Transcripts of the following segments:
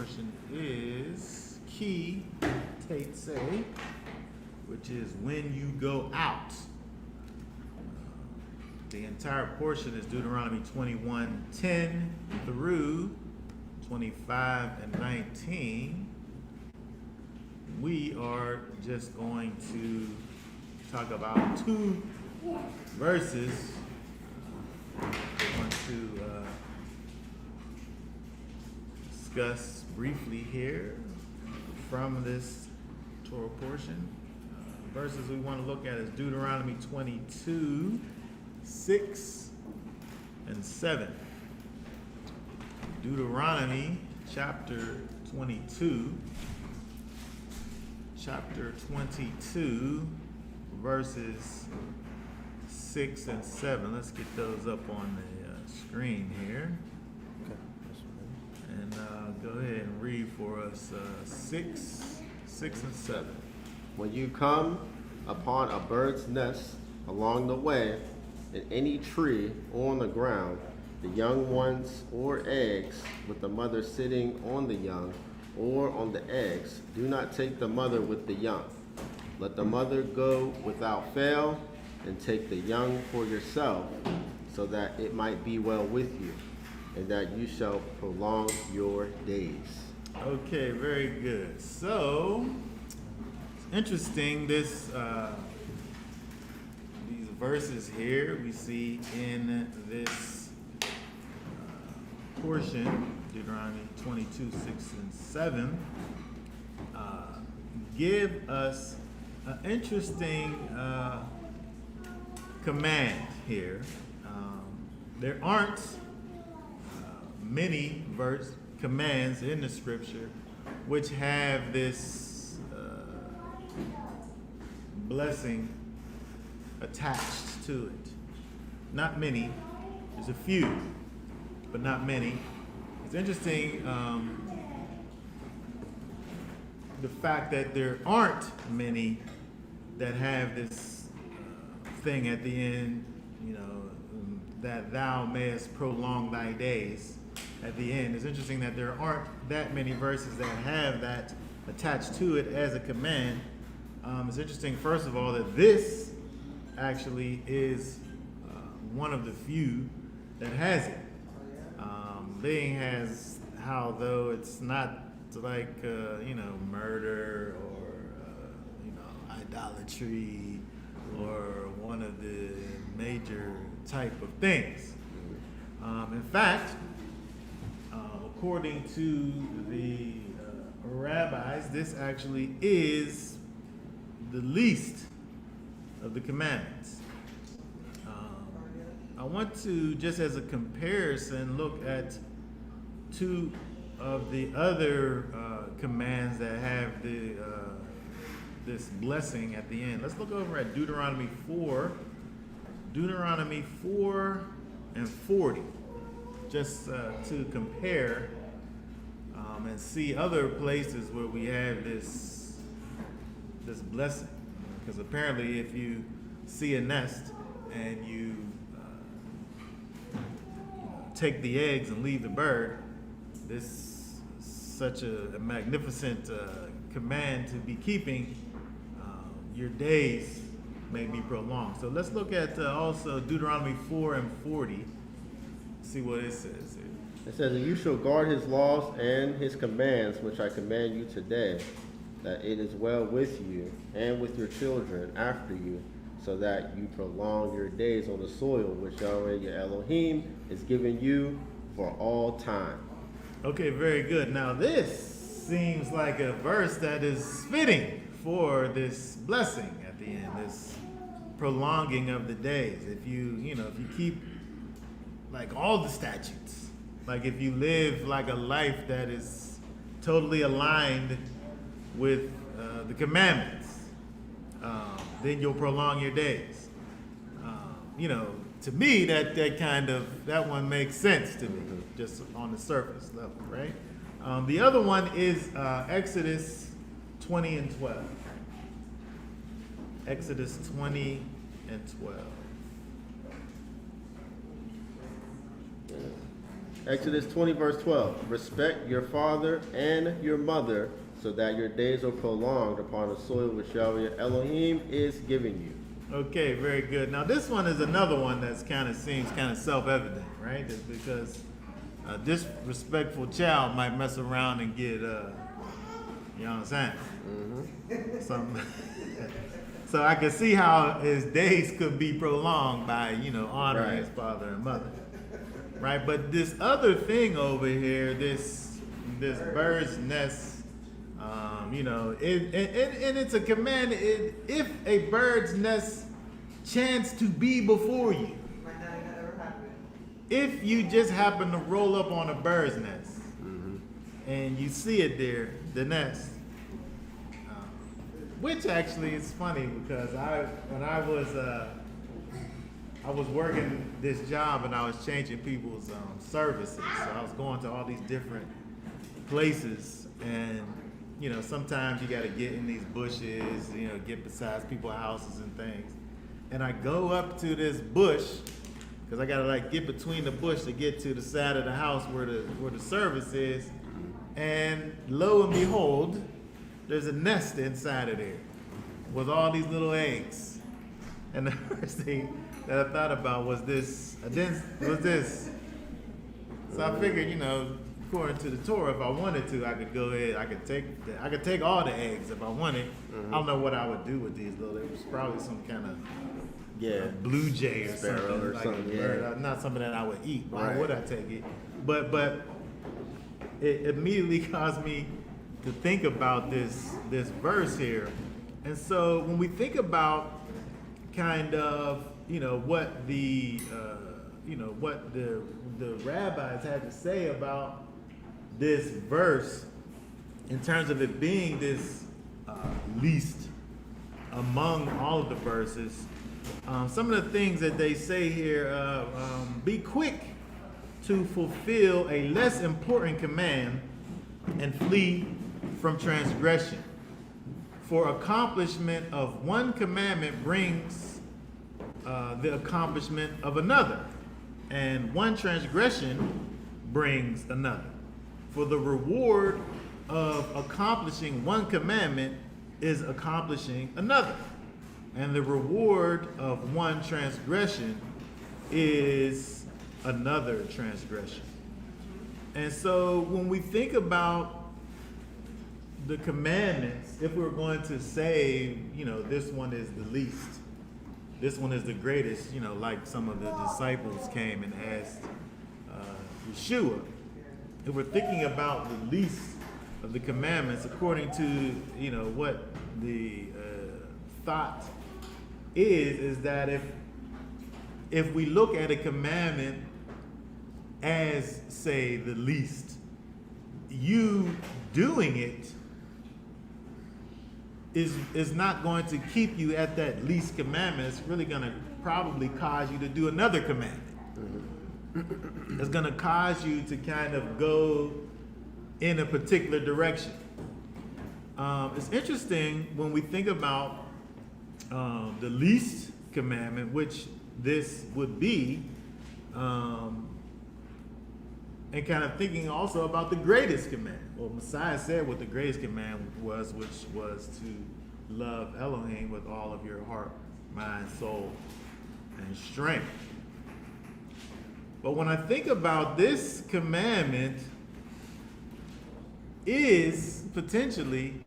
portion is Ki Teitzei, which is when you go out. The entire portion is Deuteronomy 21:10 through 25:19. We are just going to talk about two verses. I want to discuss briefly here from this Torah portion. Verses we want to look at is Deuteronomy 22:6 and 7. Deuteronomy chapter 22, verses 6 and 7. Let's get those up on the screen here. Okay. And go ahead and read for us 6 and 7. When you come upon a bird's nest along the way, in any tree or on the ground, the young ones or eggs, with the mother sitting on the young or on the eggs, do not take the mother with the young. Let the mother go without fail, and take the young for yourself, so that it might be well with you, and that you shall prolong your days. Okay, very good. So, it's interesting, these verses here we see in this portion, Deuteronomy 22:6 and 7, give us an interesting command here. There aren't many commands in the scripture which have this blessing attached to it. Not many. There's a few, but not many. It's interesting the fact that there aren't many that have this thing at the end, that thou mayest prolong thy days at the end. It's interesting that there aren't that many verses that have that attached to it as a command. It's interesting, first of all, that this actually is one of the few that has it. Being has how, though it's not like murder or idolatry or one of the major type of things. In fact, according to the rabbis, this actually is the least of the commandments. I want to, just as a comparison, look at two of the other commands that have this blessing at the end. Let's look over at Deuteronomy 4 and 40, just to compare and see other places where we have this blessing. Because apparently, if you see a nest and you take the eggs and leave the bird, this is such a magnificent command to be keeping. Your days may be prolonged. So let's look at also Deuteronomy 4 and 40. See what it says here. It says, "And you shall guard his laws and his commands, which I command you today, that it is well with you and with your children after you, so that you prolong your days on the soil which Yahweh your Elohim is giving you for all time." Okay, very good. Now this seems like a verse that is fitting for this blessing at the end, this prolonging of the days. If you keep like all the statutes, like if you live like a life that is totally aligned with the commandments, then you'll prolong your days. To me, that one makes sense to me, just on the surface level, right? The other one is Exodus 20 and 12. Exodus 20 and 12. Exodus 20, verse 12. Respect your father and your mother, so that your days are prolonged upon the soil which Yahweh Elohim is giving you. Okay, very good. Now this one is another one that's seems kind of self-evident, right? It's because a disrespectful child might mess around and get, you know what I'm saying? Some, so I can see how his days could be prolonged by, honoring his father and mother, right? But this other thing over here, this bird's nest, and it's a command. If a bird's nest chance to be before you, if you just happen to roll up on a bird's nest and you see it there, the nest, which actually is funny because when I was working this job and I was changing people's services, so I was going to all these different places, and sometimes you got to get in these bushes, get beside people's houses and things, and I go up to this bush because I gotta get between the bush to get to the side of the house where the service is, and lo and behold, there's a nest inside of there with all these little eggs. And the first thing that I thought about was this. So I figured, according to the Torah, if I wanted to, I could go ahead. I could take all the eggs if I wanted. I don't know what I would do with these though. It was probably some kind of blue jay or Sparrow something, or bird. Not something that I would eat. Why would I take it? But it immediately caused me to think about this verse here. And so when we think about kind of what the rabbis had to say about this verse in terms of it being this least among all of the verses, some of the things that they say here: be quick to fulfill a less important command and flee from transgression. For accomplishment of one commandment brings the accomplishment of another, and one transgression brings another. For the reward of accomplishing one commandment is accomplishing another, and the reward of one transgression is another transgression. And so when we think about the commandments, if we're going to say, this one is the least, this one is the greatest, like some of the disciples came and asked Yeshua, if we're thinking about the least of the commandments, according to, what the thought is that if we look at a commandment as, say, the least, you doing it is not going to keep you at that least commandment. It's really going to probably cause you to do another commandment. It's going to cause you to kind of go in a particular direction. It's interesting when we think about the least commandment, which this would be, and kind of thinking also about the greatest command. Well, Messiah said what the greatest command was, which was to love Elohim with all of your heart, mind, soul, and strength. But when I think about this commandment is potentially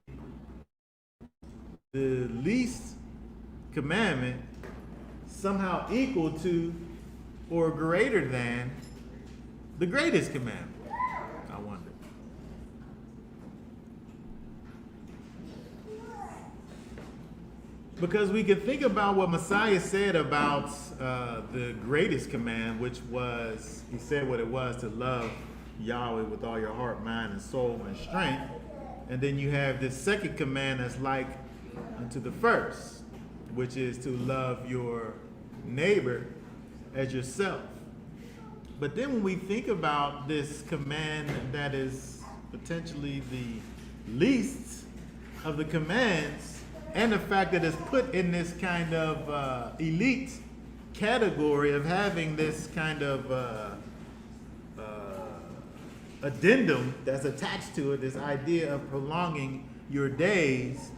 the least commandment, somehow equal to or greater than the greatest commandment, I wonder. Because we can think about what Messiah said about the greatest command, which was, he said what it was, to love Yahweh with all your heart, mind, and soul, and strength. And then you have this second command that's like unto the first, which is to love your neighbor as yourself. But then when we think about this command that is potentially the least of the commands, and the fact that it's put in this kind of elite category of having this kind of addendum that's attached to it, this idea of prolonging your days,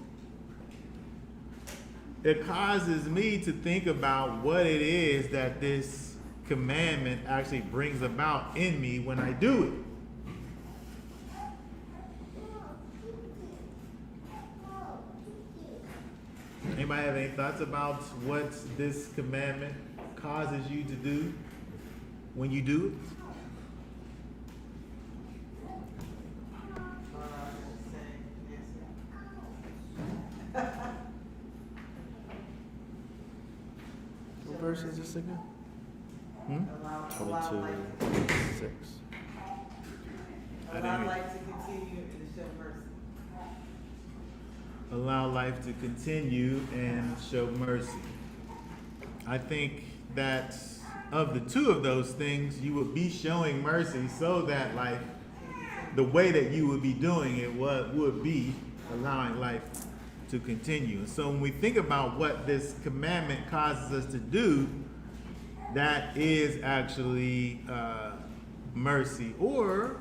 it causes me to think about what it is that this commandment actually brings about in me when I do it. Anybody have any thoughts about what this commandment causes you to do when you do it? What verse is this again? 22:6. Allow life to continue and show mercy. Allow life to continue and show mercy. I think that of the two of those things, you would be showing mercy so that life, the way that you would be doing it would be allowing life to continue. So when we think about what this commandment causes us to do, that is actually mercy or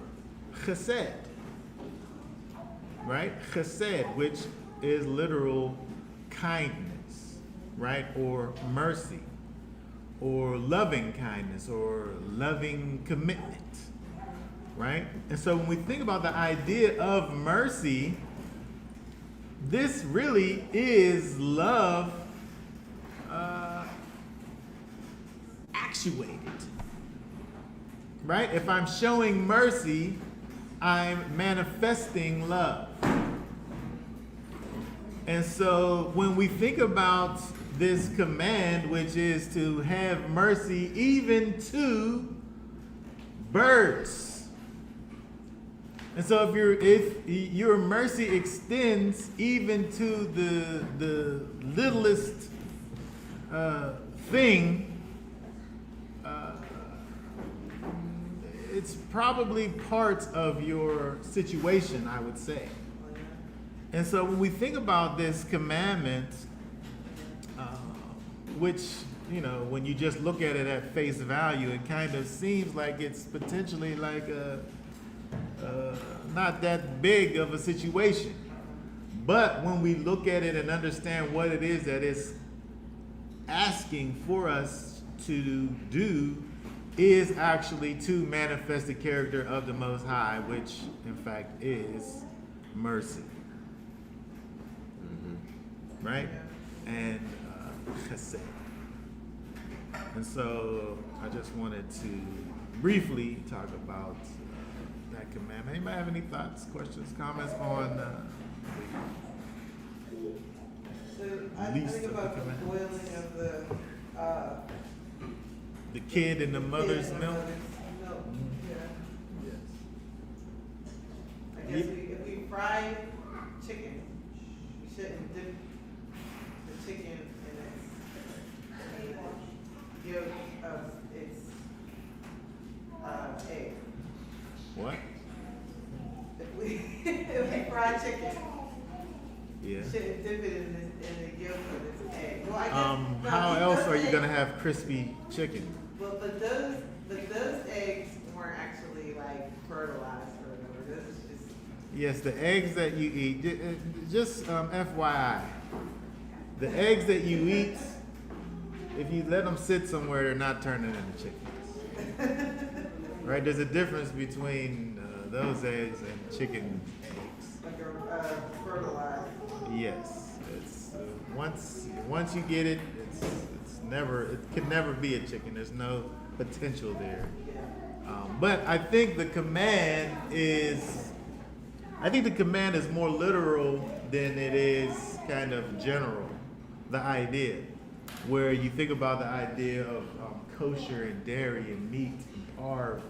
chesed, right? Chesed, which is literal kindness, right? Or mercy, or loving kindness, or loving commitment, right? And so when we think about the idea of mercy, this really is love actuated, right? If I'm showing mercy, I'm manifesting love. And so when we think about this command, which is to have mercy even to birds. And so if your mercy extends even to the littlest thing, it's probably part of your situation, I would say. And so when we think about this commandment, which, you know, when you just look at it at face value, it kind of seems like it's potentially like not that big of a situation. But when we look at it and understand what it is that it's asking for us to do, is actually to manifest the character of the Most High, which in fact is mercy. Right? And chesed. And so I just wanted to briefly talk about that commandment. Anybody have any thoughts, questions, comments on So I least think of the about the commandments. boiling of the kid in the mother's kid in the milk? mother's milk. Yeah. Yes. I guess if we fry chicken, we shouldn't dip the chicken in its yolk of its egg. What? If we fry chicken, Yeah. we shouldn't dip it in the yolk of its egg. Well, I guess, no, How else those are you eggs- gonna have crispy chicken? Well, but those eggs weren't actually like fertilized or whatever. This is just Yes, the eggs that you eat, just FYI, the eggs that you eat, if you let them sit somewhere, they're not turning into chickens. Right? There's a difference between those eggs and chicken eggs. like a fertilized. Yes, it's once you get it, it can never be a chicken. There's no potential there. Yeah. But I think the command is more literal than it is kind of general. The idea, where you think about the idea of kosher and dairy and meat and parve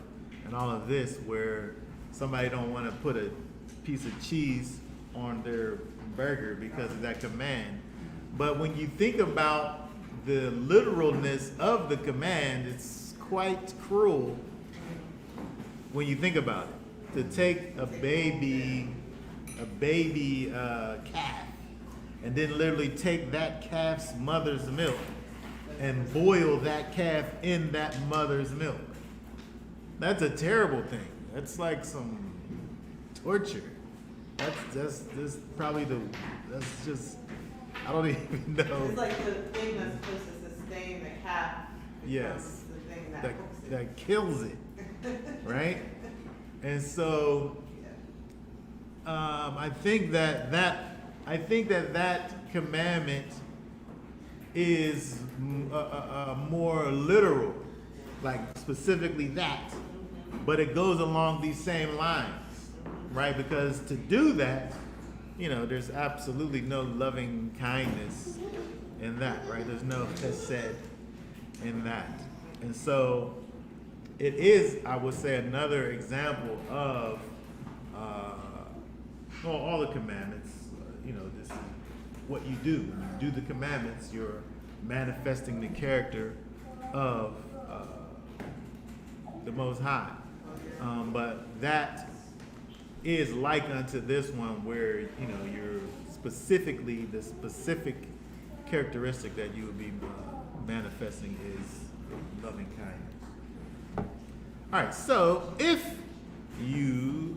and all of this, where somebody don't want to put a piece of cheese on their burger because of that command. But when you think about the literalness of the command, it's quite cruel when you think about it. To take a baby calf and then literally take that calf's mother's milk and boil that calf in that mother's milk. That's a terrible thing. That's like some torture. That's probably that's just, I don't even know. It's like the thing that's supposed to sustain the calf becomes Yes. the thing that that, hooks it. that kills it, right? And so I think that commandment is more literal, like specifically that, but it goes along these same lines, right? Because to do that, there's absolutely no loving kindness in that, right? There's no chesed in that. And so it is, I would say, another example of all the commandments. This is what you do. When you do the commandments, you're manifesting the character of the Most High. But that is like unto this one where, you're specifically, the specific characteristic that you would be manifesting is loving kindness. All right, so if you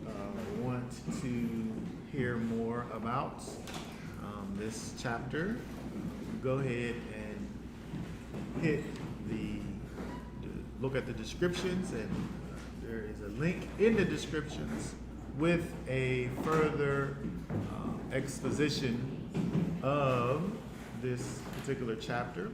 want to hear more about this chapter, go ahead and hit look at the descriptions, and there is a link in the descriptions with a further exposition of this particular chapter.